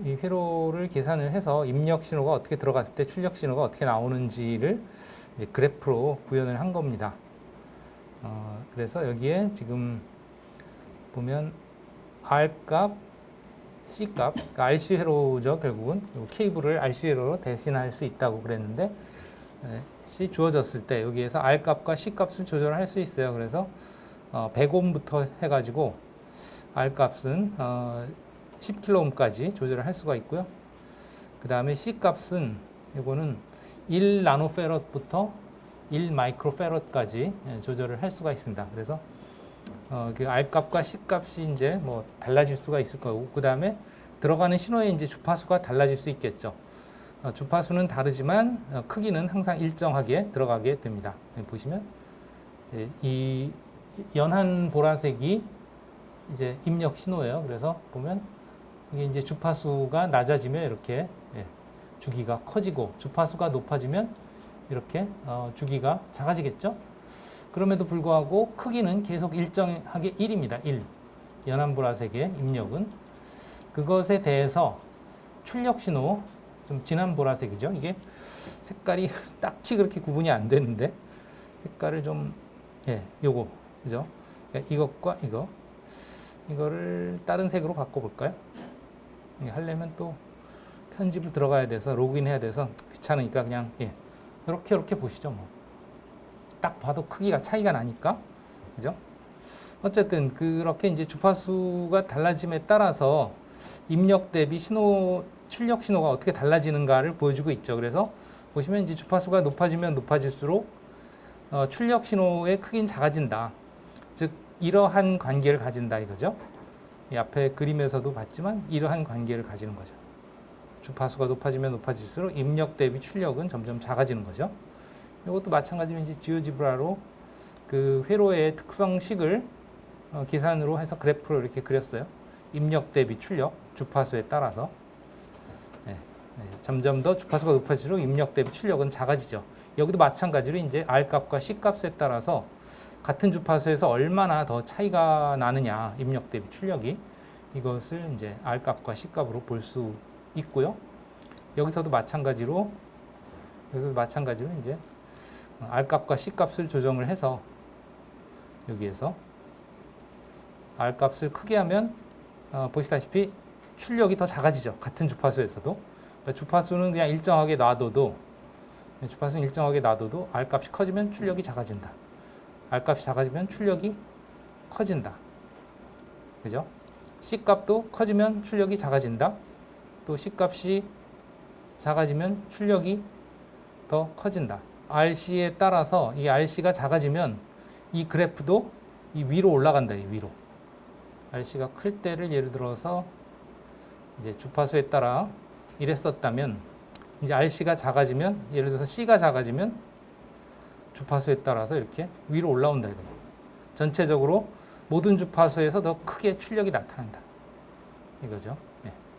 이 회로를 계산을 해서 입력 신호가 어떻게 들어갔을 때 출력 신호가 어떻게 나오는지를 이제 그래프로 구현을 한 겁니다. 그래서 여기에 지금 보면 R 값, C 값, 그러니까 RC 회로죠. 결국은 케이블을 RC 회로로 대신할 수 있다고 그랬는데 C 주어졌을 때 여기에서 R 값과 C 값을 조절할 수 있어요. 그래서 100옴부터 해가지고 R 값은 10kΩ까지 조절을 할 수가 있고요. 그 다음에 C 값은 이거는 1 나노페럿부터 1 마이크로페럿까지 조절을 할 수가 있습니다. 그래서 그 R 값과 C 값이 이제 뭐 달라질 수가 있을 거고, 그 다음에 들어가는 신호의 이제 주파수가 달라질 수 있겠죠. 주파수는 다르지만 크기는 항상 일정하게 들어가게 됩니다. 보시면 이 연한 보라색이 이제 입력 신호예요. 그래서 보면 이게 이제 주파수가 낮아지면 이렇게 주기가 커지고, 주파수가 높아지면 이렇게 주기가 작아지겠죠. 그럼에도 불구하고 크기는 계속 일정하게 1입니다. 1. 연한 보라색의 입력은. 그것에 대해서 출력 신호, 좀 진한 보라색이죠. 이게 색깔이 딱히 그렇게 구분이 안 되는데, 색깔을 좀, 요거, 그죠? 이것과 이거를 다른 색으로 바꿔볼까요? 하려면 또 편집을 들어가야 돼서, 로그인 해야 돼서 귀찮으니까 그냥, 이렇게 보시죠. 뭐. 딱 봐도 크기가 차이가 나니까. 그죠? 어쨌든, 그렇게 이제 주파수가 달라짐에 따라서 입력 대비 출력 신호가 어떻게 달라지는가를 보여주고 있죠. 그래서 보시면 이제 주파수가 높아지면 높아질수록 출력 신호의 크기는 작아진다. 즉, 이러한 관계를 가진다 이거죠. 이 앞에 그림에서도 봤지만 이러한 관계를 가지는 거죠. 주파수가 높아지면 높아질수록 입력 대비 출력은 점점 작아지는 거죠. 이것도 마찬가지로 이제 지오지브라로 그 회로의 특성식을 계산으로 해서 그래프로 이렇게 그렸어요. 입력 대비 출력, 주파수에 따라서. 점점 더 주파수가 높아질수록 입력 대비 출력은 작아지죠. 여기도 마찬가지로 이제 R 값과 C 값에 따라서 같은 주파수에서 얼마나 더 차이가 나느냐, 입력 대비 출력이, 이것을 이제 R 값과 C 값으로 볼 수 있고요. 여기서도 마찬가지로 이제 R 값과 C 값을 조정을 해서 여기에서 R 값을 크게 하면 보시다시피 출력이 더 작아지죠. 같은 주파수에서도. 그러니까 주파수는 그냥 일정하게 놔둬도 R 값이 커지면 출력이 작아진다. R 값이 작아지면 출력이 커진다. 그죠? C 값도 커지면 출력이 작아진다. 또 C 값이 작아지면 출력이 더 커진다. RC에 따라서 이 RC가 작아지면 이 그래프도 이 위로 올라간다. 이 위로. RC가 클 때를 예를 들어서 이제 주파수에 따라 이랬었다면, 이제 RC가 작아지면, 예를 들어서 C가 작아지면 주파수에 따라서 이렇게 위로 올라온다 이거예요. 전체적으로 모든 주파수에서 더 크게 출력이 나타난다 이거죠.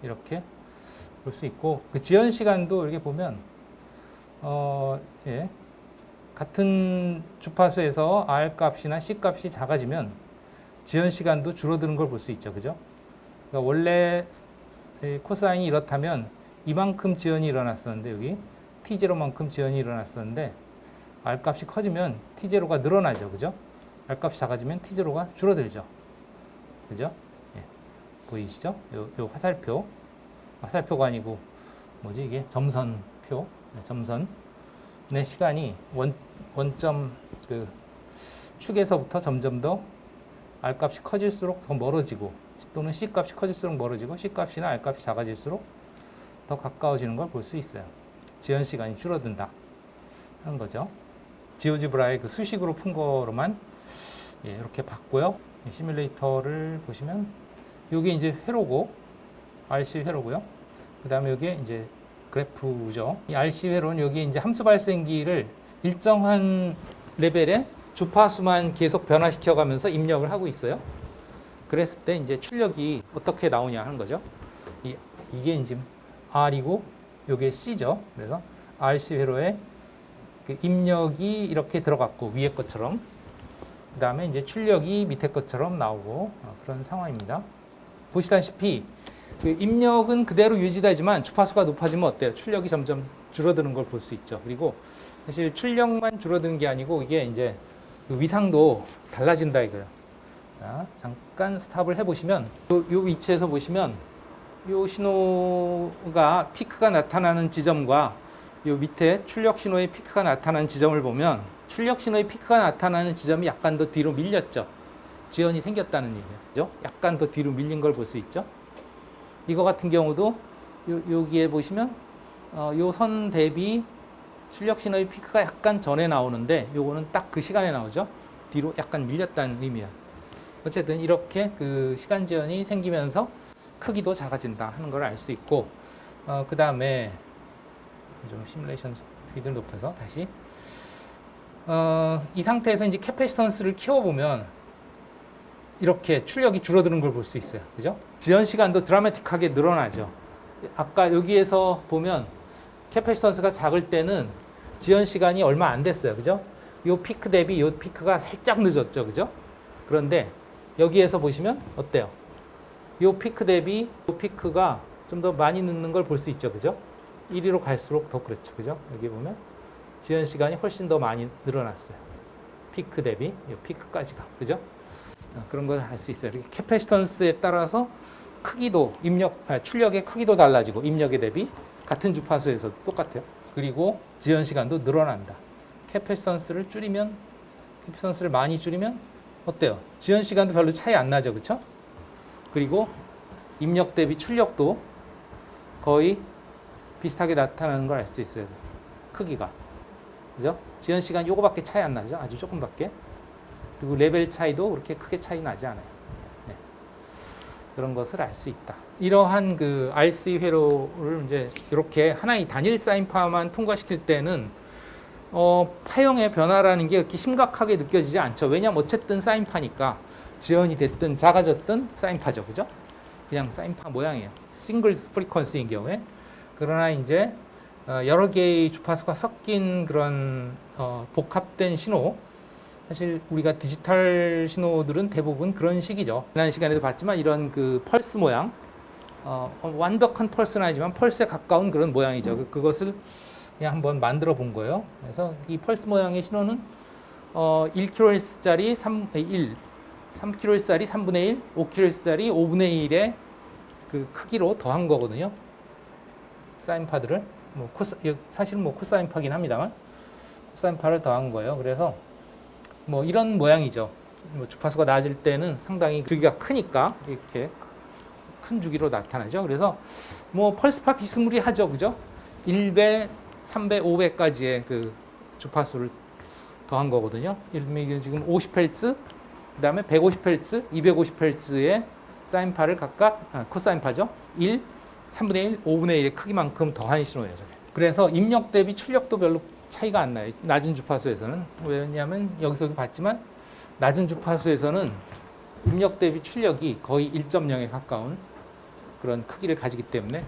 이렇게 볼 수 있고, 그 지연 시간도 이렇게 보면 같은 주파수에서 R 값이나 C 값이 작아지면 지연 시간도 줄어드는 걸 볼 수 있죠. 그죠? 그러니까 원래 코사인이 이렇다면 이만큼 지연이 일어났었는데, 여기 T0만큼 지연이 일어났었는데, R 값이 커지면 T0가 늘어나죠. 그죠? R 값이 작아지면 T0가 줄어들죠. 그죠? 보이시죠? 요 화살표가 아니고, 뭐지 이게? 점선표. 점선의 시간이 원점 그 축에서부터 점점 더 R 값이 커질수록 더 멀어지고, 또는 C 값이 커질수록 멀어지고, C 값이나 R 값이 작아질수록 더 가까워지는 걸 볼 수 있어요. 지연 시간이 줄어든다 하는 거죠. 지오지브라의 그 수식으로 푼 거로만 이렇게 봤고요. 시뮬레이터를 보시면 이게 이제 회로고, RC 회로고요. 그 다음에 이게 이제 그래프죠. 이 RC 회로는 여기 이제 함수 발생기를 일정한 레벨의 주파수만 계속 변화시켜 가면서 입력을 하고 있어요. 그랬을 때 이제 출력이 어떻게 나오냐 하는 거죠. 이게 이제 R이고 이게 C죠. 그래서 RC 회로에 그 입력이 이렇게 들어갔고, 위에 것처럼, 그 다음에 이제 출력이 밑에 것처럼 나오고, 그런 상황입니다. 보시다시피 그 입력은 그대로 유지되지만 주파수가 높아지면 어때요? 출력이 점점 줄어드는 걸 볼 수 있죠. 그리고 사실 출력만 줄어드는 게 아니고 이게 이제 그 위상도 달라진다 이거예요. 자, 잠깐 스탑을 해보시면 요 위치에서 보시면 요 신호가 피크가 나타나는 지점과 요 밑에 출력 신호의 피크가 나타나는 지점을 보면 출력 신호의 피크가 나타나는 지점이 약간 더 뒤로 밀렸죠. 지연이 생겼다는 얘기죠. 약간 더 뒤로 밀린 걸 볼 수 있죠. 이거 같은 경우도 여기에 보시면 요 선 대비 출력 신호의 피크가 약간 전에 나오는데 요거는 딱 그 시간에 나오죠. 뒤로 약간 밀렸다는 의미야. 어쨌든 이렇게 그 시간 지연이 생기면서 크기도 작아진다 하는 걸 알 수 있고, 그 다음에 좀 시뮬레이션 스피드를 높여서 다시 이 상태에서 이제 캐패시턴스를 키워보면 이렇게 출력이 줄어드는 걸 볼 수 있어요. 그죠? 지연 시간도 드라마틱하게 늘어나죠. 아까 여기에서 보면 캐패시턴스가 작을 때는 지연 시간이 얼마 안 됐어요. 그죠? 요 피크 대비 요 피크가 살짝 늦었죠. 그죠? 그런데 여기에서 보시면 어때요? 요 피크 대비 요 피크가 좀 더 많이 늦는 걸 볼 수 있죠. 그죠? 1위로 갈수록 더 그렇죠. 그죠? 여기 보면 지연 시간이 훨씬 더 많이 늘어났어요. 피크 대비 요 피크까지가. 그죠? 그런 걸 알 수 있어요. 이렇게 캐패시턴스에 따라서 크기도 출력의 크기도 달라지고 입력에 대비 같은 주파수에서도 똑같아요. 그리고 지연 시간도 늘어난다. 캐패시턴스를 많이 줄이면 어때요? 지연 시간도 별로 차이 안 나죠, 그렇죠? 그리고 입력 대비 출력도 거의 비슷하게 나타나는 걸 알 수 있어요. 크기가, 그죠? 지연 시간 요거밖에 차이 안 나죠, 아주 조금밖에. 그리고 레벨 차이도 그렇게 크게 차이 나지 않아요. 네. 그런 것을 알 수 있다. 이러한 그 RC 회로를 이제 이렇게 하나의 단일 사인파만 통과시킬 때는 파형의 변화라는 게 그렇게 심각하게 느껴지지 않죠. 왜냐면 어쨌든 사인파니까 지연이 됐든 작아졌든 사인파죠, 그죠? 그냥 사인파 모양이에요. 싱글 프리퀀시인 경우에. 그러나 이제 여러 개의 주파수가 섞인 그런 복합된 신호, 사실 우리가 디지털 신호들은 대부분 그런 식이죠. 지난 시간에도 봤지만 이런 그 펄스 모양, 완벽한 펄스는 아니지만 펄스에 가까운 그런 모양이죠. 그것을 그냥 한번 만들어 본 거예요. 그래서 이 펄스 모양의 신호는 1kHz짜리 3kHz짜리 3분의 1, 5kHz짜리 5분의 1의 그 크기로 더한 거거든요. 사인파들을 사실은 코사인파긴 합니다만 코사인파를 더한 거예요. 그래서 이런 모양이죠. 주파수가 낮을 때는 상당히 주기가 크니까 이렇게 큰 주기로 나타나죠. 그래서 펄스파 비스무리하죠, 그죠? 1배, 3배, 5배까지의 그 주파수를 더한 거거든요. 예를 들면 지금 50Hz, 그 다음에 150Hz, 250Hz의 사인파를 각각, 코사인파죠. 1, 3분의 1, 5분의 1의 크기만큼 더한 신호예요. 그래서 입력 대비 출력도 별로 차이가 안 나요. 낮은 주파수에서는. 왜냐하면 여기서도 봤지만 낮은 주파수에서는 입력 대비 출력이 거의 1.0에 가까운 그런 크기를 가지기 때문에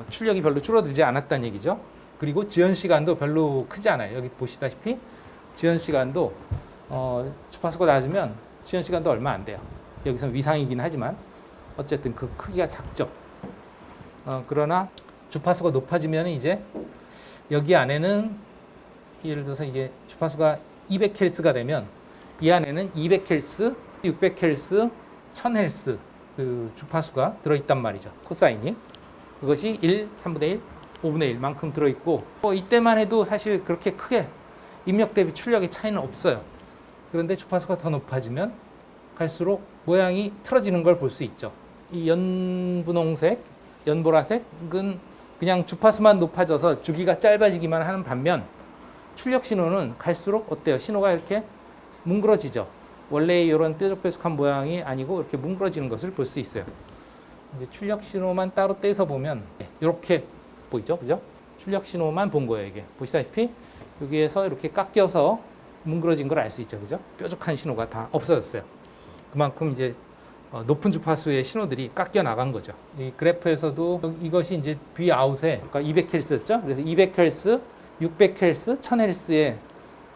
출력이 별로 줄어들지 않았다는 얘기죠. 그리고 지연 시간도 별로 크지 않아요. 여기 보시다시피 지연 시간도 주파수가 낮으면 지연 시간도 얼마 안 돼요. 여기서는 위상이긴 하지만 어쨌든 그 크기가 작죠. 그러나 주파수가 높아지면 이제 여기 안에는 예를 들어서 이게 주파수가 200Hz가 되면 이 안에는 200Hz, 600Hz, 1000Hz 그 주파수가 들어있단 말이죠. 코사인이. 그것이 1, 3분의 1, 5분의 1만큼 들어있고 이때만 해도 사실 그렇게 크게 입력 대비 출력의 차이는 없어요. 그런데 주파수가 더 높아지면 갈수록 모양이 틀어지는 걸 볼 수 있죠. 이 연분홍색, 연보라색은 그냥 주파수만 높아져서 주기가 짧아지기만 하는 반면 출력 신호는 갈수록 어때요? 신호가 이렇게 뭉그러지죠. 원래 이런 뾰족뾰족한 모양이 아니고 이렇게 뭉그러지는 것을 볼 수 있어요. 이제 출력 신호만 따로 떼서 보면 이렇게 보이죠, 그죠? 출력 신호만 본 거예요, 이게. 보시다시피 여기에서 이렇게 깎여서 뭉그러진 걸 알 수 있죠, 그죠? 뾰족한 신호가 다 없어졌어요. 그만큼 이제 높은 주파수의 신호들이 깎여 나간 거죠. 이 그래프에서도 이것이 이제 B 아웃에 그러니까 200Hz였죠. 그래서 200Hz, 600Hz, 1000Hz의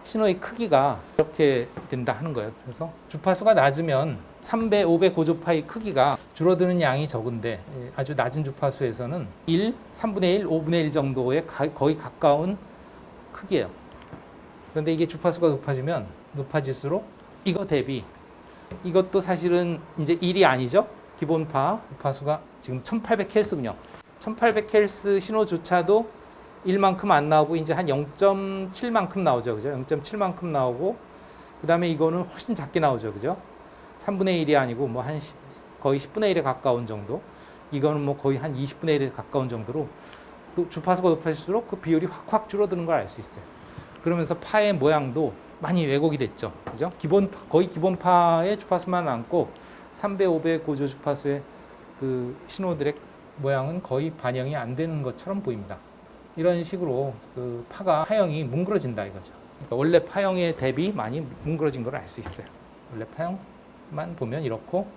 신호의 크기가 이렇게 된다 하는 거예요. 그래서 주파수가 낮으면 3배, 5배 고주파의 크기가 줄어드는 양이 적은데 아주 낮은 주파수에서는 1, 3분의 1, 5분의 1 정도에 거의 가까운 크기예요. 그런데 이게 주파수가 높아질수록 이거 대비 이것도 사실은 이제 1이 아니죠. 기본파 주파수가 지금 1800Hz군요. 1800Hz 신호조차도 1만큼 안 나오고 이제 한 0.7만큼 나오죠. 그죠? 0.7만큼 나오고 그다음에 이거는 훨씬 작게 나오죠. 그죠? 3분의 1이 아니고 뭐 한 거의 10분의 1에 가까운 정도. 이거는 뭐 거의 한 20분의 1에 가까운 정도로 또 주파수가 높아질수록 그 비율이 확 줄어드는 걸 알 수 있어요. 그러면서 파의 모양도 많이 왜곡이 됐죠. 그죠? 거의 기본파의 주파수만 남고 3배, 5배 고조 주파수의 그 신호들의 모양은 거의 반영이 안 되는 것처럼 보입니다. 이런 식으로 그 파형이 뭉그러진다 이거죠. 그러니까 원래 파형에 대비 많이 뭉그러진 걸 알 수 있어요. 원래 파형만 보면 이렇고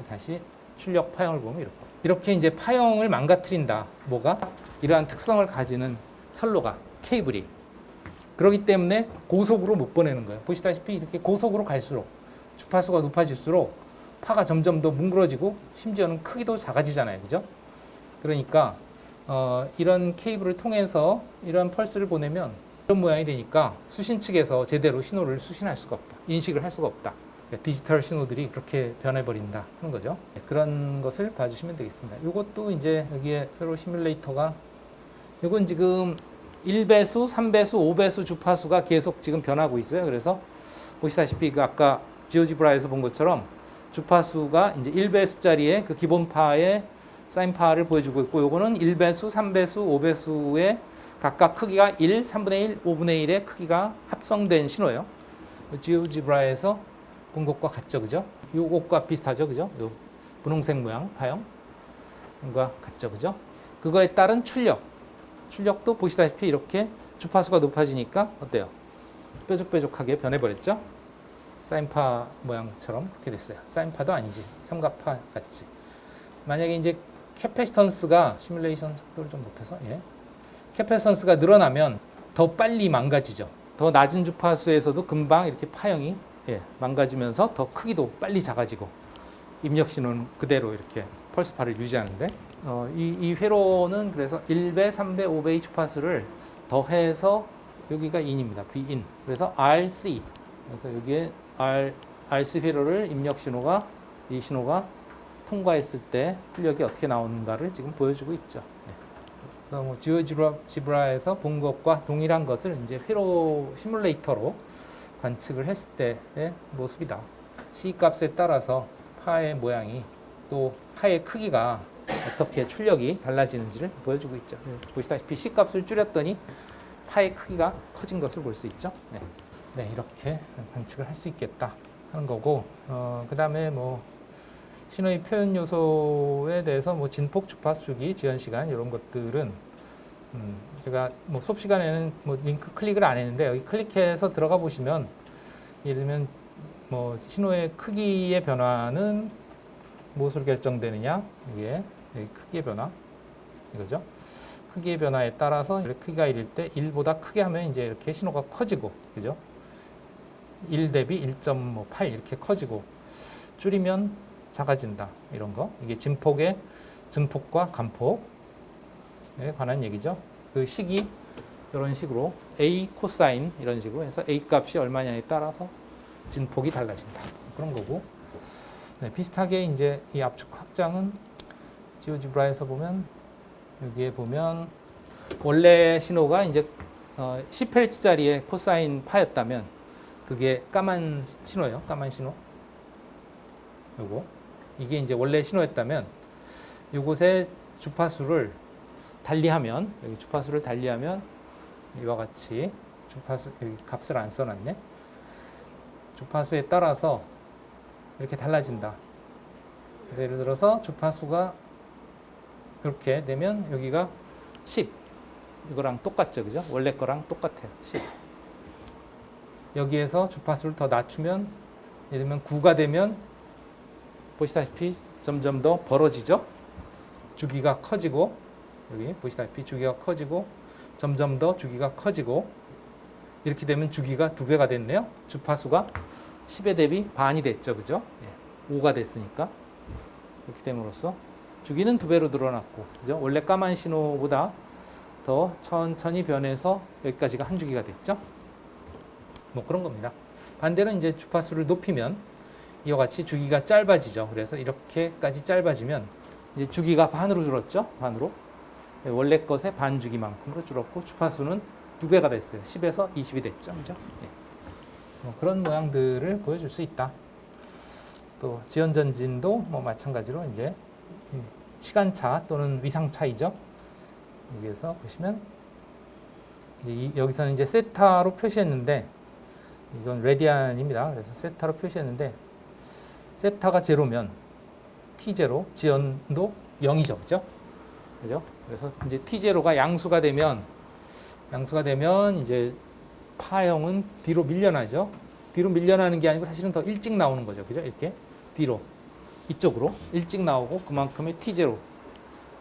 다시 출력 파형을 보면 이렇고 이렇게 이제 파형을 망가뜨린다. 뭐가? 이러한 특성을 가지는 선로가 케이블이 그렇기 때문에 고속으로 못 보내는 거예요. 보시다시피 이렇게 고속으로 갈수록 주파수가 높아질수록 파가 점점 더 뭉그러지고 심지어는 크기도 작아지잖아요. 그죠? 그러니까 이런 케이블을 통해서 이런 펄스를 보내면 이런 모양이 되니까 수신 측에서 제대로 신호를 수신할 수가 없다. 인식을 할 수가 없다. 그러니까 디지털 신호들이 그렇게 변해버린다 하는 거죠. 그런 것을 봐주시면 되겠습니다. 이것도 이제 여기에 페로 시뮬레이터가 이건 지금 1배수, 3배수, 5배수 주파수가 계속 지금 변하고 있어요. 그래서 보시다시피 그 아까 지오지브라에서 본 것처럼 주파수가 이제 1배수짜리의 그 기본파의 사인파를 보여주고 있고 요거는 1배수, 3배수, 5배수의 각각 크기가 1, 3분의 1, 5분의 1의 크기가 합성된 신호예요. 지오지브라에서 본 것과 같죠. 그죠? 요것과 비슷하죠. 그죠? 요 분홍색 모양 파형과 같죠. 그죠? 그거에 따른 출력도 보시다시피 이렇게 주파수가 높아지니까 어때요? 뾰족뾰족하게 변해버렸죠? 사인파 모양처럼 그렇게 됐어요. 사인파도 아니지. 삼각파 같지. 만약에 이제 캐패시턴스가 시뮬레이션 속도를 좀 높여서 캐패시턴스가 늘어나면 더 빨리 망가지죠. 더 낮은 주파수에서도 금방 이렇게 파형이 망가지면서 더 크기도 빨리 작아지고 입력 신호는 그대로 이렇게 펄스파를 유지하는데 이 회로는 그래서 1배, 3배, 5배의 주파수를 더해서 여기가 in입니다. Vin. 그래서 RC. 그래서 여기에 RC 회로를 입력 신호가 이 신호가 통과했을 때 출력이 어떻게 나오는가를 지금 보여주고 있죠. 그래서 뭐 지오지브라에서 본 것과 동일한 것을 이제 회로 시뮬레이터로 관측을 했을 때의 모습이다. C 값에 따라서 파의 모양이 또 파의 크기가 어떻게 출력이 달라지는지를 보여주고 있죠. 보시다시피 C 값을 줄였더니 파의 크기가 커진 것을 볼 수 있죠. 네, 이렇게 관측을 할 수 있겠다 하는 거고, 그 다음에 뭐 신호의 표현 요소에 대해서 뭐 진폭, 주파수 주기, 지연 시간 이런 것들은 제가 뭐 수업 시간에는 뭐 링크 클릭을 안 했는데 여기 클릭해서 들어가 보시면 예를 들면 뭐 신호의 크기의 변화는 무엇으로 결정되느냐 이게 크기의 변화 이거죠. 크기의 변화에 따라서 크기가 1일 때 1보다 크게 하면 이제 이렇게 신호가 커지고 그죠? 1 대비 1.8 이렇게 커지고 줄이면 작아진다 이런 거 이게 진폭의 증폭과 간폭에 관한 얘기죠. 그 식이 이런 식으로 A 코사인 이런 식으로 해서 A 값이 얼마냐에 따라서 진폭이 달라진다 그런 거고 비슷하게 이제 이 압축 확장은 지오지브라에서 보면 여기에 보면 원래 신호가 이제 10Hz짜리의 코사인 파였다면 그게 까만 신호예요. 까만 신호. 요거 이게 이제 원래 신호였다면 요것의 주파수를 달리하면 여기 주파수를 달리하면 이와 같이 주파수 여기 값을 안 써놨네. 주파수에 따라서 이렇게 달라진다. 그래서 예를 들어서 주파수가 이렇게 되면 여기가 10 이거랑 똑같죠, 그죠? 원래 거랑 똑같아요. 10 여기에서 주파수를 더 낮추면 예를 들면 9가 되면 보시다시피 점점 더 벌어지죠. 주기가 커지고 여기 보시다시피 주기가 커지고 점점 더 주기가 커지고 이렇게 되면 주기가 2배가 됐네요. 주파수가 10에 대비 반이 됐죠, 그죠? 5가 됐으니까 이렇게 됨으로써 주기는 2배로 늘어났고, 그죠? 원래 까만 신호보다 더 천천히 변해서 여기까지가 한 주기가 됐죠. 뭐 그런 겁니다. 반대로 이제 주파수를 높이면 이와 같이 주기가 짧아지죠. 그래서 이렇게까지 짧아지면 이제 주기가 반으로 줄었죠. 반으로. 원래 것의 반 주기만큼으로 줄었고 주파수는 2배가 됐어요. 10에서 20이 됐죠. 그죠? 예. 뭐 그런 모양들을 보여줄 수 있다. 또 지연전진도 뭐 마찬가지로 이제 시간차 또는 위상 차이죠. 여기에서 보시면 여기서는 이제 세타로 표시했는데 이건 레디안입니다. 그래서 세타로 표시했는데 세타가 제로면 t0 지연도 0이죠, 그죠? 그죠? 그래서 이제 t0가 양수가 되면 이제 파형은 뒤로 밀려나죠. 뒤로 밀려나는 게 아니고 사실은 더 일찍 나오는 거죠, 그죠? 이렇게 뒤로 이쪽으로 일찍 나오고 그만큼의 t0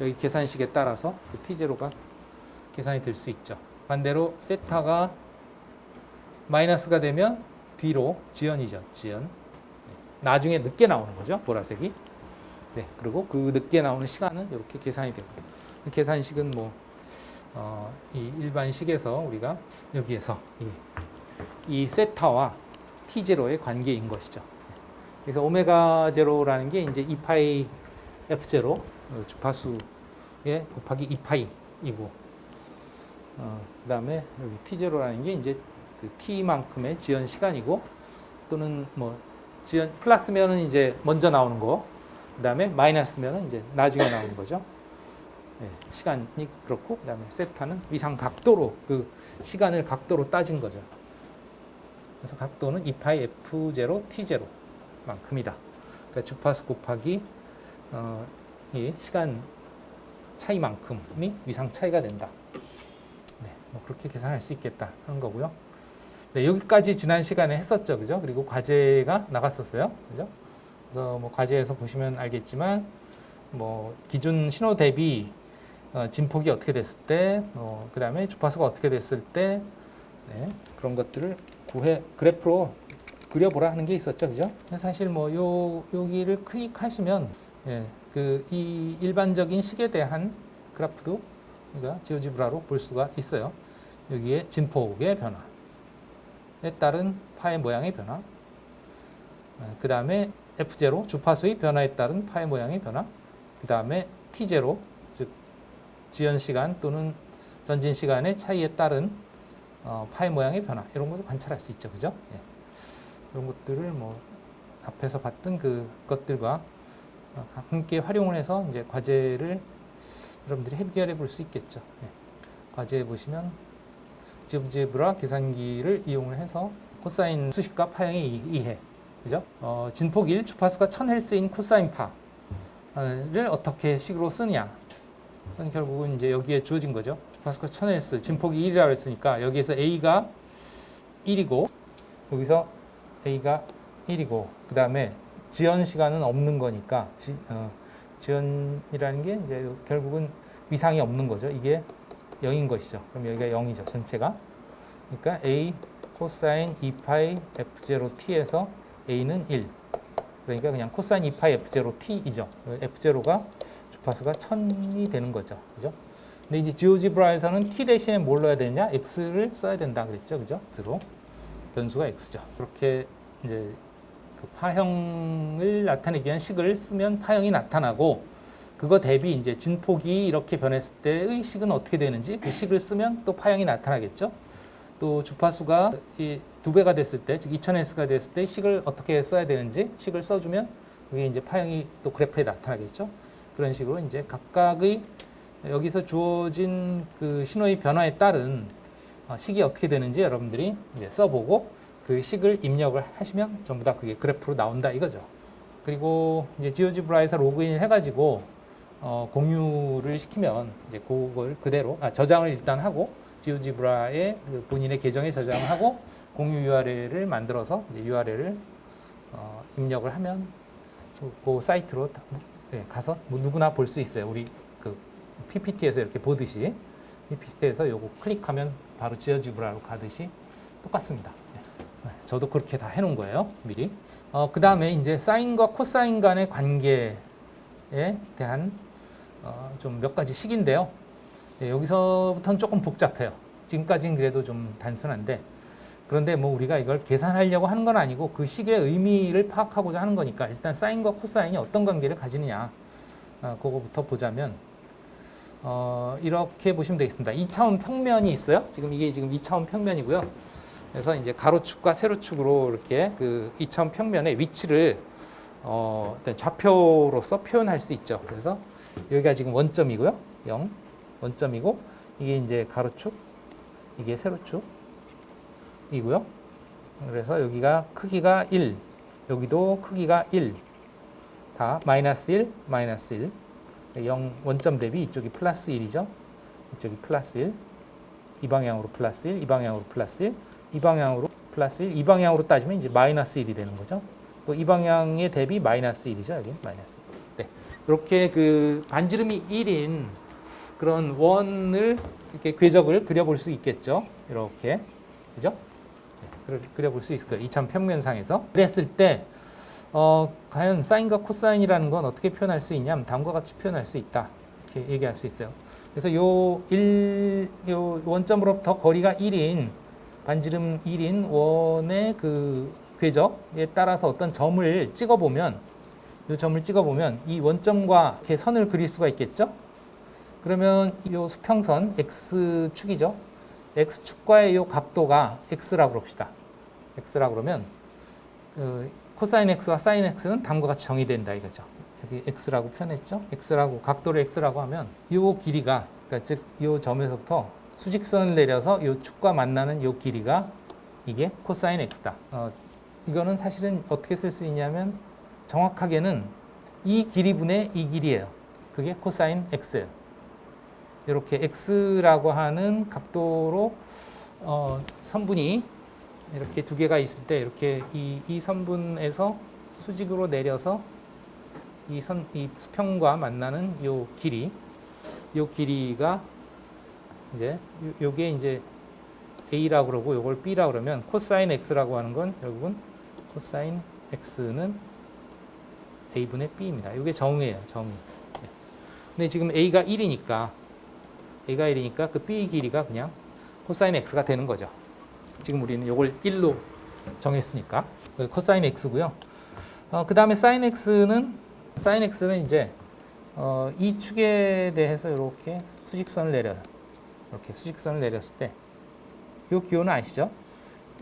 여기 계산식에 따라서 그 t0가 계산이 될 수 있죠. 반대로 세타가 마이너스가 되면 뒤로 지연이죠. 지연. 나중에 늦게 나오는 거죠. 보라색이. 네. 그리고 그 늦게 나오는 시간은 이렇게 계산이 되고. 계산식은 이 일반식에서 우리가 여기에서 이 세타와 t0의 관계인 것이죠. 그래서 오메가 제로라는 게 이제 2파이 f0 주파수에 곱하기 2파이이고, 그 다음에 여기 t0라는 게 이제 그 t만큼의 지연 시간이고, 또는 뭐 지연 플러스면은 이제 먼저 나오는 거, 그 다음에 마이너스면은 이제 나중에 나오는 거죠. 네, 시간이 그렇고, 그 다음에 세타는 위상 각도로 그 시간을 각도로 따진 거죠. 그래서 각도는 2파이 f0 t0 만큼이다. 그러니까 주파수 곱하기 이 시간 차이만큼이 위상 차이가 된다. 네, 뭐 그렇게 계산할 수 있겠다 하는 거고요. 네, 여기까지 지난 시간에 했었죠, 그죠? 그리고 과제가 나갔었어요, 그죠? 그래서 뭐 과제에서 보시면 알겠지만, 뭐 기준 신호 대비 진폭이 어떻게 됐을 때, 그 다음에 주파수가 어떻게 됐을 때, 네, 그런 것들을 그래프로 그려보라 하는 게 있었죠, 그죠? 사실 뭐 여기를 클릭하시면, 예, 이 일반적인 식에 대한 그래프도 우리가 지오지브라로 볼 수가 있어요. 여기에 진폭의 변화에 따른 파의 모양의 변화, 그 다음에 F0 주파수의 변화에 따른 파의 모양의 변화, 그 다음에 T0 즉 지연 시간 또는 전진 시간의 차이에 따른 파의 모양의 변화, 이런 것도 관찰할 수 있죠, 그죠? 예. 이런 것들을 뭐 앞에서 봤던 그것들과 함께 활용을 해서 이제 과제를 여러분들이 해결해 볼 수 있겠죠. 예. 과제에 보시면 지오지브라 계산기를 이용을 해서 코사인 수식과 파형의 이해, 그죠? 진폭 1, 주파수가 1000Hz인 코사인 파를 어떻게 식으로 쓰느냐. 결국은 이제 여기에 주어진 거죠. 주파수가 1000Hz, 진폭이 1이라고 했으니까 여기에서 A가 1이고 여기서 A가 1이고 그 다음에 지연 시간은 없는 거니까 지연이라는 게 이제 결국은 위상이 없는 거죠. 이게 0인 것이죠. 그럼 여기가 0이죠. 전체가. 그러니까 A 코사인 2파이 F0T에서 A는 1. 그러니까 그냥 코사인 2파이 F0T이죠. F0가 주파수가 1000이 되는 거죠. 그죠? 근데 이제 지오지브라에서는 T 대신에 뭘 넣어야 되냐? X를 써야 된다 그랬죠. 그죠? X로. 변수가 X죠. 그렇게 이제 그 파형을 나타내기 위한 식을 쓰면 파형이 나타나고, 그거 대비 이제 진폭이 이렇게 변했을 때의 식은 어떻게 되는지 그 식을 쓰면 또 파형이 나타나겠죠. 또 주파수가 2배가 됐을 때, 즉 2000Hz가 됐을 때 식을 어떻게 써야 되는지 식을 써주면 그게 이제 파형이 또 그래프에 나타나겠죠. 그런 식으로 이제 각각의 여기서 주어진 그 신호의 변화에 따른 식이 어떻게 되는지 여러분들이 이제 써보고 그 식을 입력을 하시면 전부 다 그게 그래프로 나온다 이거죠. 그리고 이제 지오지브라에서 로그인을 해가지고 공유를 시키면 이제 그걸 그대로 저장을 일단 하고 지오지브라에 그 본인의 계정에 저장을 하고 공유 URL을 만들어서 이제 URL을 입력을 하면 그 사이트로 가서 뭐 누구나 볼 수 있어요. 우리 그 PPT에서 이렇게 보듯이 PPT에서 요거 클릭하면 바로 지오지브라로 가듯이 똑같습니다. 저도 그렇게 다 해놓은 거예요, 미리. 그 다음에 이제 사인과 코사인 간의 관계에 대한 좀 몇 가지 식인데요. 여기서부터는 조금 복잡해요. 지금까지는 그래도 좀 단순한데, 그런데 뭐 우리가 이걸 계산하려고 하는 건 아니고 그 식의 의미를 파악하고자 하는 거니까 일단 사인과 코사인이 어떤 관계를 가지느냐, 그거부터 보자면 이렇게 보시면 되겠습니다. 2차원 평면이 있어요. 이게 지금 2차원 평면이고요. 그래서 이제 가로축과 세로축으로 이렇게 그 2차원 평면의 위치를 어떤 좌표로서 표현할 수 있죠. 그래서 여기가 지금 원점이고요. 0 원점이고, 이게 이제 가로축, 이게 세로축이고요. 그래서 여기가 크기가 1, 여기도 크기가 1, 다 마이너스 1, 마이너스 1. 0 원점 대비 이쪽이 플러스 1이죠. 이쪽이 플러스 1, 이 방향으로 플러스 1, 이 방향으로 플러스 1, 이 방향으로 플러스 1, 이 방향으로 따지면 이제 마이너스 1이 되는 거죠. 또 이 방향의 대비 마이너스 1이죠. 여기 마이너스 1. 네. 이렇게 그 반지름이 1인 그런 원을 이렇게 궤적을 그려볼 수 있겠죠. 이렇게. 그죠? 네. 그려볼 수 있을 거예요. 2차원 평면상에서. 그랬을 때 과연 사인과 코사인이라는 건 어떻게 표현할 수 있냐면 다음과 같이 표현할 수 있다. 이렇게 얘기할 수 있어요. 그래서 요 원점으로부터 거리가 1인 반지름 1인 원의 그 궤적에 따라서 어떤 점을 찍어보면, 이 점을 찍어보면 이 원점과 이렇게 선을 그릴 수가 있겠죠. 그러면 이 수평선 x축이죠. x축과의 이 각도가 x라고 그럽시다. x라고 그러면 코사인 x와 사인 x는 다음과 같이 정의된다 이거죠. 여기 x라고 표현했죠. x라고 각도를 x라고 하면 이 길이가, 그러니까 즉 이 점에서부터 수직선을 내려서 이 축과 만나는 이 길이가 이게 코사인 x다. 이거는 사실은 어떻게 쓸 수 있냐면 정확하게는 이 길이분의 이 길이에요. 그게 코사인 x예요. 이렇게 x라고 하는 각도로 선분이 이렇게 두 개가 있을 때 이렇게 이 선분에서 수직으로 내려서 이 수평과 만나는 요 길이가 이제 요게 이제 a라고 그러고 요걸 b라고 그러면 코사인 x라고 하는 건 결국은 코사인 x는 a분의 b입니다. 요게 정의예요, 정의. 근데 지금 a가 1이니까 그 b 길이가 그냥 코사인 x가 되는 거죠. 지금 우리는 요걸 1로 정했으니까 코사인 x고요. 그 다음에 사인 x는 이제 이 축에 대해서 이렇게 수직선을 내려요. 이렇게 수직선을 내렸을 때 이 기호는 아시죠?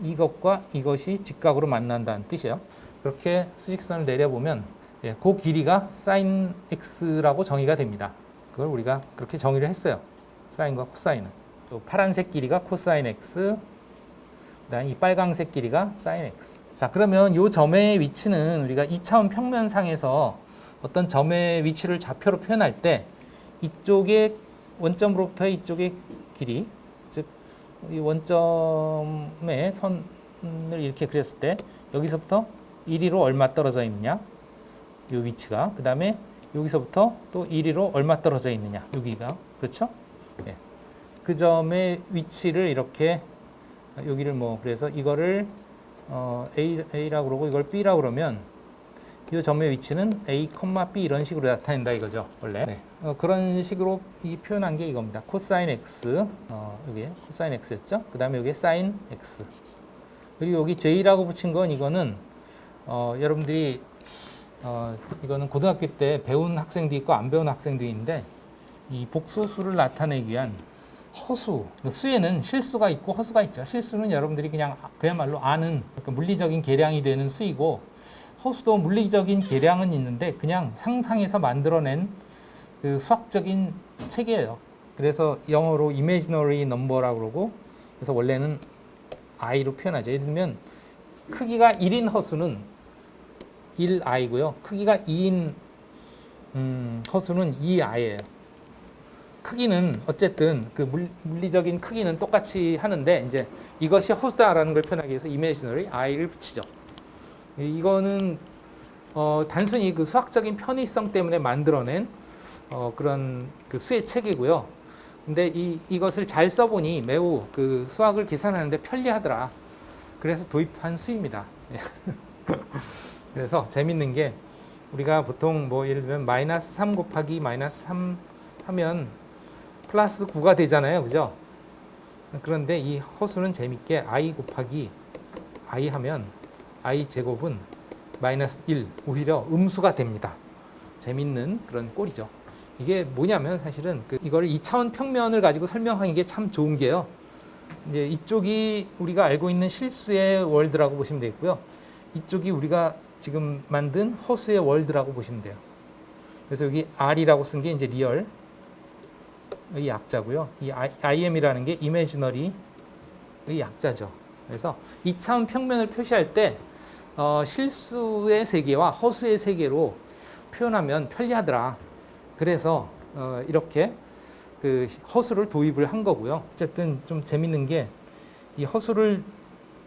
이것과 이것이 직각으로 만난다는 뜻이에요. 그렇게 수직선을 내려보면 그 길이가 사인 x라고 정의가 됩니다. 그걸 우리가 그렇게 정의를 했어요. 사인과 코사인은. 또 파란색 길이가 코사인 x, 그다음에 이 빨강색 길이가 사인 x. 자, 그러면 이 점의 위치는 우리가 2차원 평면상에서 어떤 점의 위치를 좌표로 표현할 때 이쪽의 원점으로부터의 이쪽의 길이, 즉 이 원점의 선을 이렇게 그렸을 때 여기서부터 이리로 얼마 떨어져 있느냐, 이 위치가. 그 다음에 여기서부터 또 이리로 얼마 떨어져 있느냐, 여기가. 그렇죠? 예. 그 점의 위치를 이렇게 여기를 그래서 이거를 A라고 그러고 이걸 B라고 그러면 이 점의 위치는 A, B 이런 식으로 나타낸다 이거죠, 원래. 네. 그런 식으로 표현한 게 이겁니다. 코사인 X, 여기 코사인 X였죠? 그 다음에 여기 사인 X. 그리고 여기 J라고 붙인 건 이거는 여러분들이 이거는 고등학교 때 배운 학생도 있고 안 배운 학생도 있는데 이 복소수를 나타내기 위한 허수, 수에는 실수가 있고 허수가 있죠. 실수는 여러분들이 그야말로 아는 그러니까 물리적인 계량이 되는 수이고, 허수도 물리적인 계량은 있는데 그냥 상상해서 만들어낸 그 수학적인 체계예요. 그래서 영어로 imaginary number라고 그러고, 그래서 원래는 i로 표현하죠. 예를 들면 크기가 1인 허수는 1i고요. 크기가 2인 허수는 2i예요. 크기는 어쨌든 그 물리적인 크기는 똑같이 하는데 이제 이것이 허수다라는 걸 표현하기 위해서 imaginary i를 붙이죠. 이거는 단순히 그 수학적인 편의성 때문에 만들어낸 그런 그 수의 체계고요. 근데 이것을 잘 써보니 매우 그 수학을 계산하는데 편리하더라. 그래서 도입한 수입니다. 그래서 재밌는 게 우리가 보통 뭐 예를 들면 마이너스 3 곱하기 마이너스 3 하면 플러스 9가 되잖아요. 그죠? 그런데 이 허수는 재밌게 i 곱하기 i 하면 i 제곱은 마이너스 1, 오히려 음수가 됩니다. 재밌는 그런 꼴이죠. 이게 뭐냐면 사실은 이걸 2차원 평면을 가지고 설명하는 게 참 좋은 게요. 이제 이쪽이 우리가 알고 있는 실수의 월드라고 보시면 되겠고요. 이쪽이 우리가 지금 만든 허수의 월드라고 보시면 돼요. 그래서 여기 R이라고 쓴 게 이제 리얼, 의 약자고요. 이 IM이라는 게 이미지너리의 약자죠. 그래서 2차원 평면을 표시할 때 실수의 세계와 허수의 세계로 표현하면 편리하더라. 그래서 이렇게 그 허수를 도입을 한 거고요. 어쨌든 좀 재밌는 게 이 허수를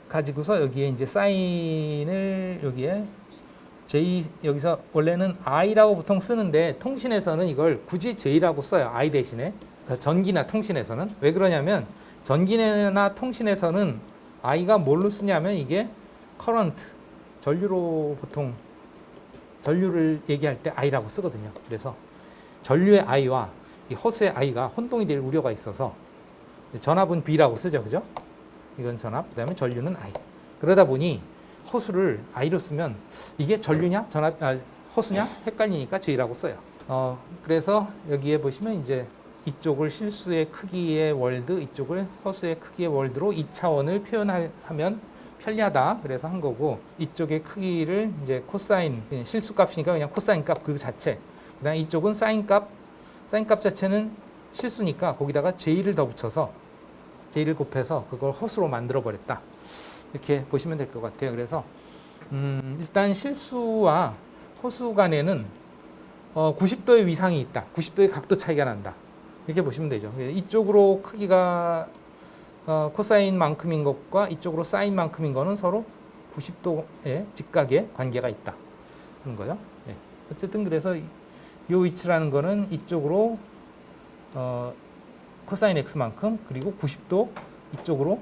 가지고서 여기에 이제 사인을 여기에 J 여기서 원래는 I라고 보통 쓰는데 통신에서는 이걸 굳이 J라고 써요. I 대신에. 전기나 통신에서는. 왜 그러냐면 전기나 통신에서는 I가 뭘로 쓰냐면 이게 current, 전류로 보통 전류를 얘기할 때 I라고 쓰거든요. 그래서 전류의 I와 이 허수의 I가 혼동이 될 우려가 있어서 전압은 B라고 쓰죠. 그죠? 이건 전압, 그 다음에 전류는 I. 그러다 보니 허수를 I로 쓰면 이게 전류냐, 허수냐 헷갈리니까 J라고 써요. 그래서 여기에 보시면 이제 이쪽을 실수의 크기의 월드, 이쪽을 허수의 크기의 월드로 2차원을 표현하면 편리하다. 그래서 한 거고, 이쪽의 크기를 이제 코사인, 실수값이니까 그냥 코사인 값 그 자체. 그다음에 이쪽은 사인 값 자체는 실수니까 거기다가 J를 더 붙여서 J를 곱해서 그걸 허수로 만들어 버렸다. 이렇게 보시면 될 것 같아요. 그래서 일단 실수와 허수 간에는 90도의 위상이 있다. 90도의 각도 차이가 난다. 이렇게 보시면 되죠. 이쪽으로 크기가 코사인만큼인 것과 이쪽으로 사인만큼인 거는 서로 90도의 직각의 관계가 있다. 그런 거요. 네. 어쨌든 그래서 이 위치라는 거는 이쪽으로 코사인 x만큼 그리고 90도 이쪽으로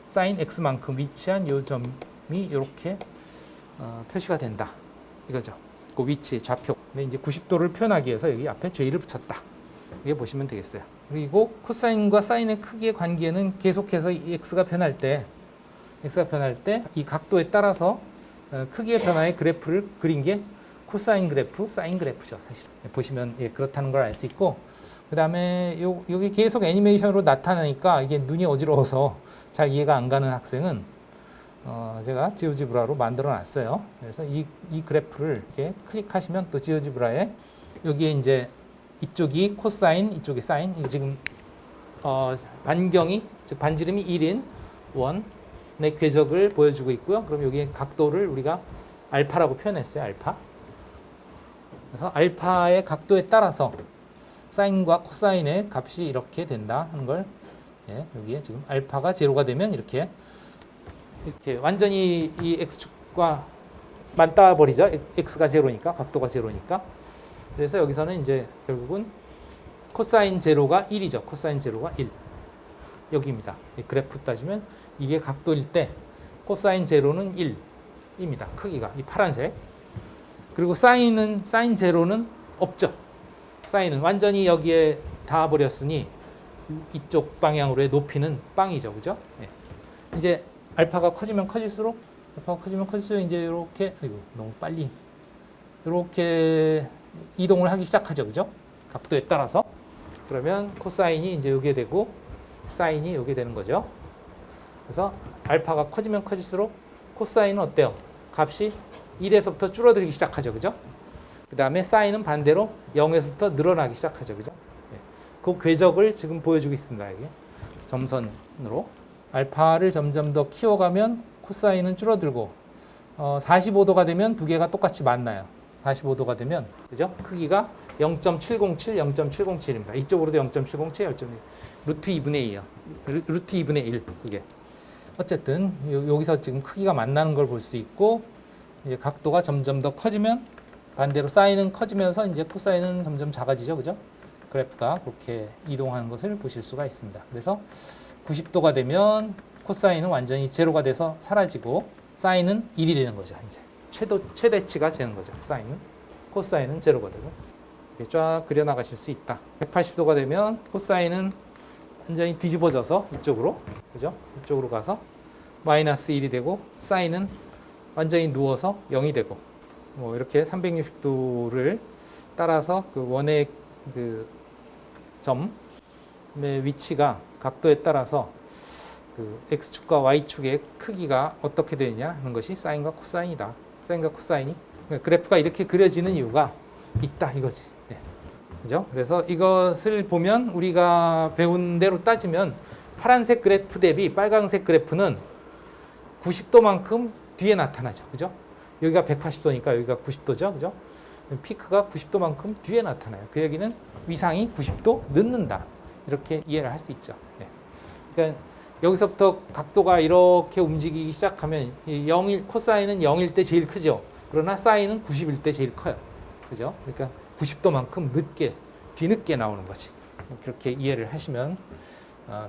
사인 x만큼 위치한 이 점이 이렇게 표시가 된다. 이거죠. 그 위치, 좌표. 근데 이제 90도를 표현하기 위해서 여기 앞에 J를 붙였다. 이렇게 보시면 되겠어요. 그리고 코사인과 사인의 크기의 관계는 계속해서 이 x가 변할 때 이 각도에 따라서 크기의 변화의 그래프를 그린 게 코사인 그래프, 사인 그래프죠. 사실 보시면 그렇다는 걸 알 수 있고, 그 다음에 여기 계속 애니메이션으로 나타나니까 이게 눈이 어지러워서 잘 이해가 안 가는 학생은 제가 지오지브라로 만들어 놨어요. 그래서 이 그래프를 이렇게 클릭하시면 또 지오지브라에 여기에 이제 이쪽이 코사인, 이쪽이 사인, 이게 지금 반경이, 즉 반지름이 1인 원의 궤적을 보여주고 있고요. 그럼 여기에 각도를 우리가 알파라고 표현했어요. 알파. 그래서 알파의 각도에 따라서 사인과 코사인의 값이 이렇게 된다 하는 걸 여기에 지금 알파가 제로가 되면 이렇게 완전히 이 x축과 맞닿아 버리죠. x가 제로니까, 각도가 제로니까. 그래서 여기서는 이제 결국은 코사인 제로가 1이죠. 코사인 제로가 1. 여기입니다. 그래프 따지면 이게 각도일 때 코사인 제로는 1입니다. 크기가 이 파란색. 그리고 사인 제로는 없죠. 사인은 완전히 여기에 닿아 버렸으니 이쪽 방향으로의 높이는 빵이죠. 그죠? 네. 이제 알파가 커지면 커질수록 이제 이렇게 너무 빨리 이렇게 이동을 하기 시작하죠. 그죠? 각도에 따라서. 그러면 코사인이 이제 여기에 되고 사인이 여기에 되는 거죠. 그래서 알파가 커지면 커질수록 코사인은 어때요? 값이 1에서부터 줄어들기 시작하죠. 그죠? 그 다음에 사인은 반대로 0에서부터 늘어나기 시작하죠. 그죠? 네. 그 궤적을 지금 보여주고 있습니다. 이게 점선으로. 알파를 점점 더 키워가면 코사인은 줄어들고 45도가 되면 두 개가 똑같이 만나요. 45도가 되면, 그죠? 크기가 0.707, 0.707입니다. 이쪽으로도 0.707, 0.1. 루트 2분의 2요. 루트 2분의 1, 그게. 어쨌든 여기서 지금 크기가 만나는 걸 볼 수 있고, 이제 각도가 점점 더 커지면 반대로 사인은 커지면서 이제 코사인은 점점 작아지죠. 그죠? 그래프가 그렇게 이동하는 것을 보실 수가 있습니다. 그래서 90도가 되면 코사인은 완전히 제로가 돼서 사라지고 사인은 1이 되는 거죠. 이제 최대치가 되는 거죠. 사인은. 코사인은 제로가 되고. 이렇게 쫙 그려나가실 수 있다. 180도가 되면 코사인은 완전히 뒤집어져서 이쪽으로, 그죠? 이쪽으로 가서 마이너스 1이 되고, 사인은 완전히 누워서 0이 되고, 뭐 이렇게 360도를 따라서 그 원의 그 점의 위치가 각도에 따라서 그 x축과 y축의 크기가 어떻게 되느냐 하는 것이 사인과 코사인이다. 사인과 코사인이 그래프가 이렇게 그려지는 이유가 있다 이거지. 네. 그죠? 그래서 이것을 보면 우리가 배운 대로 따지면 파란색 그래프 대비 빨간색 그래프는 90도만큼 뒤에 나타나죠. 그죠? 여기가 180도니까 여기가 90도죠. 그죠? 피크가 90도만큼 뒤에 나타나요. 그 얘기는 위상이 90도 늦는다. 이렇게 이해를 할 수 있죠. 네. 그러니까 여기서부터 각도가 이렇게 움직이기 시작하면 0일, 코사인은 0일 때 제일 크죠. 그러나 사인은 90일 때 제일 커요. 그죠? 그러니까 90도만큼 늦게, 뒤늦게 나오는 거지. 그렇게 이해를 하시면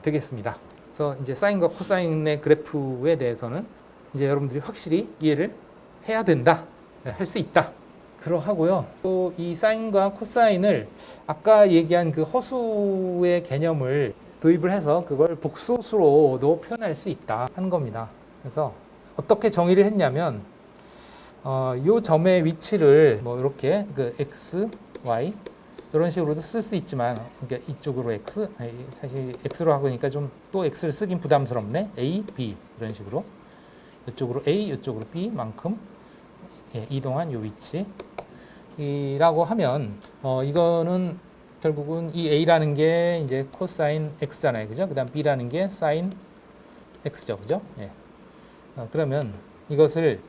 되겠습니다. 그래서 이제 사인과 코사인의 그래프에 대해서는 이제 여러분들이 확실히 이해를 해야 된다. 할 수 있다. 그러하고요. 또 이 사인과 코사인을 아까 얘기한 그 허수의 개념을 도입을 해서 그걸 복소수로도 표현할 수 있다 하는 겁니다. 그래서 어떻게 정의를 했냐면 요 점의 위치를 뭐 이렇게 그 x, y 이런 식으로도 쓸 수 있지만 그러니까 이쪽으로 x, 사실 x로 하니까 좀 또 x를 쓰긴 부담스럽네. a, b 이런 식으로 이쪽으로 a, 이쪽으로 b만큼 이동한 요 위치라고 하면 이거는 결국은 이 a라는 게 이제 코사인 x잖아요, 그죠? 그다음 b라는 게 사인 x죠, 그죠? 예. 그러면 이것을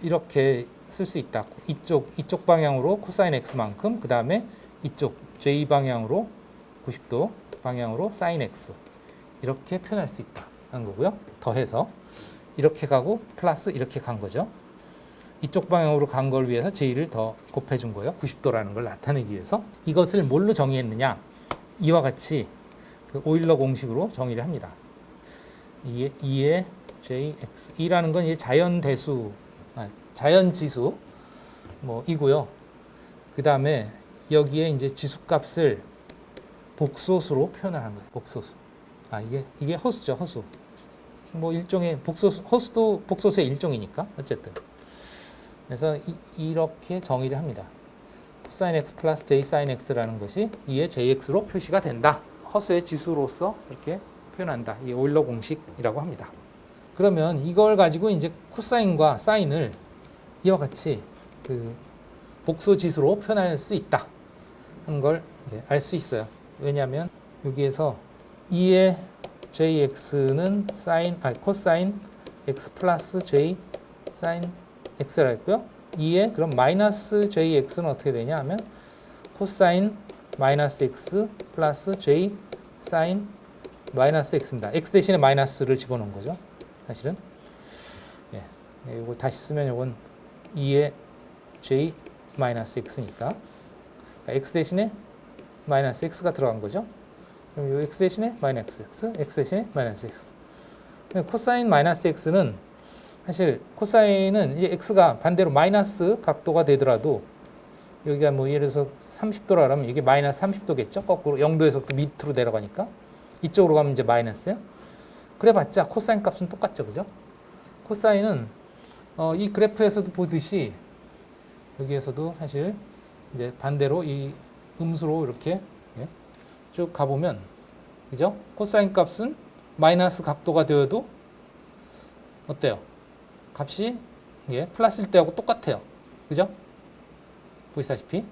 이렇게 쓸 수 있다. 이쪽 방향으로 코사인 x만큼, 그 다음에 이쪽 j 방향으로 90도 방향으로 사인 x 이렇게 표현할 수 있다 하는 거고요. 더해서 이렇게 가고 플러스 이렇게 간 거죠. 이쪽 방향으로 간 걸 위해서 j를 더 곱해준 거예요. 90도라는 걸 나타내기 위해서. 이것을 뭘로 정의했느냐? 이와 같이 그 오일러 공식으로 정의를 합니다. 2의 jx. 2라는 건 이제 자연대수, 자연지수 뭐 이고요. 그 다음에 여기에 이제 지수값을 복소수로 표현하는 거예요. 복소수. 이게 허수죠, 허수. 뭐 일종의 복소수, 허수도 복소수의 일종이니까 어쨌든. 그래서 이렇게 정의를 합니다. 코사인 x 플러스 j 사인 x라는 것이 2의 jx로 표시가 된다. 허수의 지수로서 이렇게 표현한다. 이게 오일러 공식이라고 합니다. 그러면 이걸 가지고 이제 코사인과 사인을 이와 같이 그 복소 지수로 표현할 수 있다 하는 걸 알 수 있어요. 왜냐하면 여기에서 2의 jx는 코사인 x 플러스 j 사인 x라 했고요. 2에 그럼 마이너스 jx는 어떻게 되냐 하면 코사인 마이너스 x 플러스 j 사인 마이너스 x입니다. x 대신에 마이너스를 집어넣은 거죠. 사실은. 이거 다시 쓰면 이건 2의 j 마이너스 x니까. 그러니까 x 대신에 마이너스 x가 들어간 거죠. 그럼 이 x 대신에 마이너스 x 대신에 마이너스 x. 코사인 마이너스 x는 사실 코사인은 이제 x가 반대로 마이너스 각도가 되더라도 여기가 뭐 예를 들어서 30도라면 이게 마이너스 30도겠죠. 거꾸로 0도에서부터 밑으로 내려가니까 이쪽으로 가면 이제 마이너스예요. 그래봤자 코사인 값은 똑같죠, 그죠? 코사인은 이 그래프에서도 보듯이 여기에서도 사실 이제 반대로 이 음수로 이렇게 쭉 가보면 그죠? 코사인 값은 마이너스 각도가 되어도 어때요? 값이 플러스일 때하고 똑같아요. 그죠? 보시다시피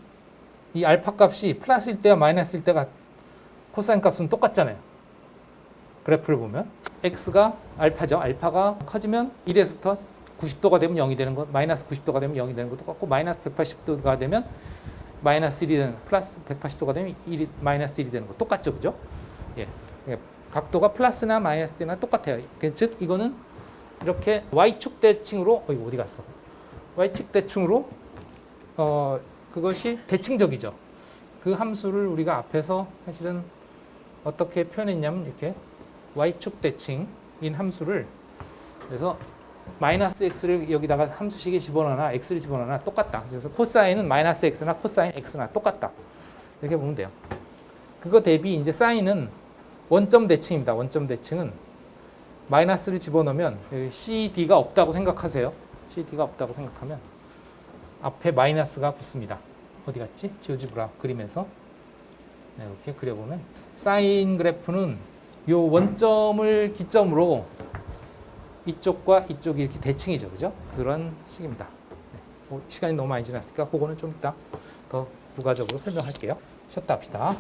이 알파 값이 플러스일 때와 마이너스일 때가 코사인 값은 똑같잖아요. 그래프를 보면 x가 알파죠. 알파가 커지면 1에서부터 90도가 되면 0이 되는 거, 마이너스 90도가 되면 0이 되는 것도 똑같고 마이너스 180도가 되면 마이너스 1이 되는, 플러스 180도가 되면 마이너스 1이 되는 거 똑같죠, 그죠? 각도가 플러스나 마이너스 때나 똑같아요. 즉 이거는 이렇게 y축 대칭으로 어디 갔어? y축 대칭으로 그것이 대칭적이죠. 그 함수를 우리가 앞에서 사실은 어떻게 표현했냐면 이렇게 y축 대칭인 함수를 그래서 마이너스 x를 여기다가 함수식에 집어넣거나 x를 집어넣거나 똑같다. 그래서 코사인은 마이너스 x나 코사인 x나 똑같다. 이렇게 보면 돼요. 그거 대비 이제 사인은 원점 대칭입니다. 원점 대칭은 마이너스를 집어넣으면 여기 CD가 없다고 생각하세요. CD가 없다고 생각하면 앞에 마이너스가 붙습니다. 어디 갔지? 지오지브라 그림에서 네, 이렇게 그려보면 사인 그래프는 요 원점을 기점으로 이쪽과 이쪽이 이렇게 대칭이죠. 그죠? 그런 식입니다. 네, 시간이 너무 많이 지났으니까 그거는 좀 이따 더 부가적으로 설명할게요. 쉬었다 합시다.